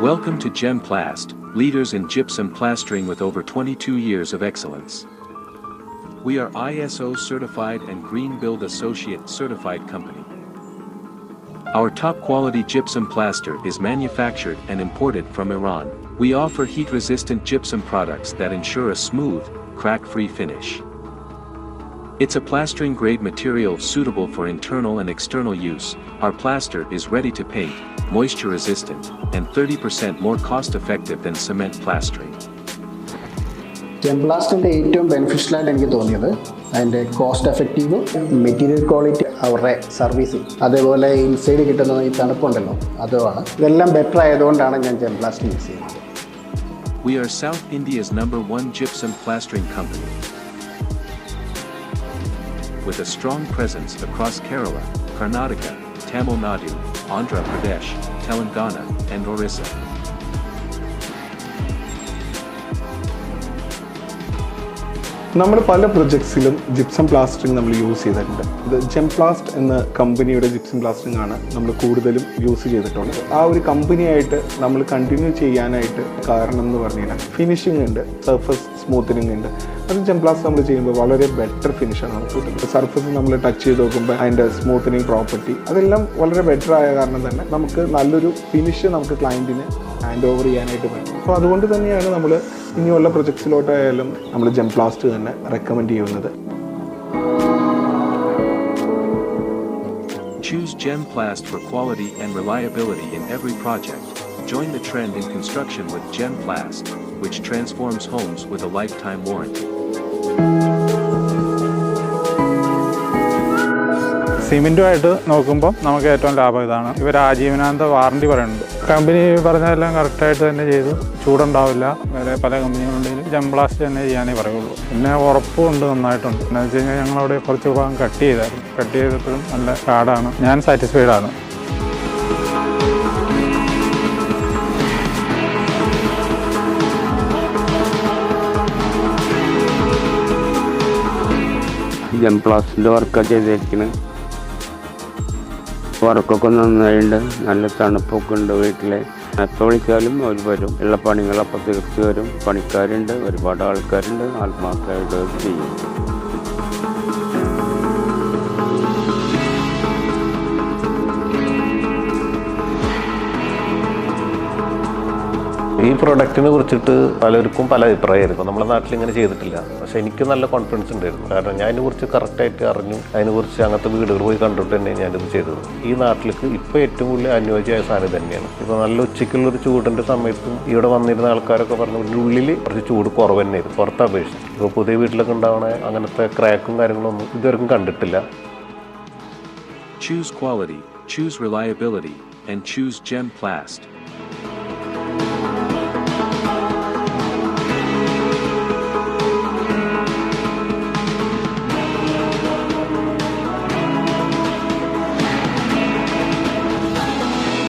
Welcome to Gemplast, leaders in gypsum plastering with over 22 years of excellence. We are ISO certified and Green Build Associate certified company. Our top quality gypsum plaster is manufactured and imported from Iran. We offer heat-resistant gypsum products that ensure a smooth, crack-free finish. It's a plastering grade material suitable for internal and external use. Our plaster is ready to paint, moisture resistant, and 30% more cost effective than cement plastering. Gemplastന്റെ ഏറ്റവും beneficial ആയിട്ട് എനിക്ക് തോന്നിയത് അതിൻ്റെ cost effective, material quality, അവരുടെ servicing, അതേപോലെ inside കിട്ടുന്ന ഈ തണുപ്പുണ്ടല്ലോ അതുമാണ്. ഇതെല്ലാം ബെറ്റർ ആയതുകൊണ്ടാണ് ഞാൻ Gemplast യൂസ് ചെയ്യുന്നത്. We are South India's #1 gypsum plastering company. With a strong presence across Kerala, Karnataka, Tamil Nadu, Andhra Pradesh, Telangana, and Orissa. നമ്മൾ പല പ്രൊജക്ട്സിലും ജിപ്സം പ്ലാസ്റ്ററിങ് നമ്മൾ യൂസ് ചെയ്തിട്ടുണ്ട്. ഇത് ജെംപ്ലാസ്റ്റ് എന്ന കമ്പനിയുടെ ജിപ്സം പ്ലാസ്റ്ററിങ് ആണ് നമ്മൾ കൂടുതലും യൂസ് ചെയ്തിട്ടുള്ളത്. ആ ഒരു കമ്പനിയായിട്ട് നമ്മൾ കണ്ടിന്യൂ ചെയ്യാനായിട്ട് കാരണം എന്ന് പറഞ്ഞു കഴിഞ്ഞാൽ ഫിനിഷിംഗ് ഉണ്ട്, സർഫസ് സ്മൂത്തനിങ് ഉണ്ട്. അത് ജെംപ്ലാസ്റ്റ് നമ്മൾ ചെയ്യുമ്പോൾ വളരെ ബെറ്റർ ഫിനിഷാണ് നമുക്ക് കിട്ടുന്നത്. സർഫസ് നമ്മൾ ടച്ച് ചെയ്ത് നോക്കുമ്പോൾ അതിൻ്റെ സ്മൂത്തനിങ് പ്രോപ്പർട്ടി അതെല്ലാം വളരെ ബെറ്റർ ആയ കാരണം തന്നെ നമുക്ക് നല്ലൊരു ഫിനിഷ് നമുക്ക് ക്ലയൻറ്റിന് ഹാൻഡ് ഓവർ ചെയ്യാനായിട്ട് പറ്റും. അപ്പോൾ അതുകൊണ്ട് തന്നെയാണ് നമ്മൾ ഇനിയുള്ള പ്രൊജക്ട്സിലോട്ടായാലും നമ്മൾ ജെംപ്ലാസ്റ്റ് തന്നെ റെക്കമെൻഡ് ചെയ്യുന്നത്. Choose Gemplast for quality and reliability in every project. Join the trend in construction with Gemplast, which transforms homes with a lifetime warranty. സിമെൻറ്റുമായിട്ട് നോക്കുമ്പോൾ നമുക്ക് ഏറ്റവും ലാഭം ഇതാണ്. ഇവർ ആജീവനാന്ത വാറണ്ടി പറയുന്നുണ്ട്. കമ്പനി പറഞ്ഞതെല്ലാം കറക്റ്റായിട്ട് തന്നെ ചെയ്തു, ചൂടുണ്ടാവില്ല. വേറെ പല കമ്പനികളുണ്ടെങ്കിലും Gemplast തന്നെ ചെയ്യാനേ പറയുള്ളൂ. പിന്നെ ഉറപ്പുണ്ട്, നന്നായിട്ടുണ്ട്. എന്താണെന്ന് വെച്ച് കഴിഞ്ഞാൽ ഞങ്ങളവിടെ കുറച്ച് ഭാഗം കട്ട് ചെയ്തായിരുന്നു. കട്ട് ചെയ്തപ്പോഴും നല്ല കാർഡാണ്. ഞാൻ സാറ്റിസ്ഫൈഡ് ആണ്. Gemplastൻ്റെ വർക്കാണ് ചെയ്തിരിക്കുന്നത്. വർക്കൊക്കെ നന്നായിട്ടുണ്ട്. നല്ല തണുപ്പൊക്കെ ഉണ്ട് വീട്ടിൽ. എപ്പോൾ വിളിച്ചാലും അവർ വരും. ഉള്ള പണികളപ്പോൾ തീർത്ത് വരും. പണിക്കാരുണ്ട്, ഒരുപാട് ആൾക്കാരുണ്ട്. ആത്മാർത്ഥമായിട്ട് ചെയ്യും. ഈ പ്രൊഡക്റ്റിനെ കുറിച്ചിട്ട് പലർക്കും പല അഭിപ്രായമായിരുന്നു. നമ്മുടെ നാട്ടിൽ ഇങ്ങനെ ചെയ്തിട്ടില്ല. പക്ഷെ എനിക്ക് നല്ല കോൺഫിഡൻസ് ഉണ്ടായിരുന്നു. കാരണം ഞാൻ ഇതിനെക്കുറിച്ച് കറക്റ്റായിട്ട് അറിഞ്ഞു. അതിനെക്കുറിച്ച് അങ്ങനത്തെ വീടുകൾ പോയി കണ്ടിട്ട് തന്നെ ഞാനിത് ചെയ്തത്. ഈ നാട്ടിലേക്ക് ഇപ്പോൾ ഏറ്റവും കൂടുതൽ അനുയോജ്യമായ സാധനം തന്നെയാണ്. ഇപ്പോൾ നല്ല ഉച്ചയ്ക്കുള്ളൊരു ചൂടിൻ്റെ സമയത്തും ഇവിടെ വന്നിരുന്ന ആൾക്കാരൊക്കെ പറഞ്ഞു ഇതിൻ്റെ ഉള്ളിൽ കുറച്ച് ചൂട് കുറവ് തന്നെയായിരുന്നു പുറത്ത് അപേക്ഷിച്ച്. ഇപ്പോൾ പുതിയ വീട്ടിലൊക്കെ ഉണ്ടാവണ അങ്ങനത്തെ ക്രാക്കും കാര്യങ്ങളൊന്നും ഇതുവരെയും കണ്ടിട്ടില്ല. Choose quality, choose reliability, and choose Gemplast.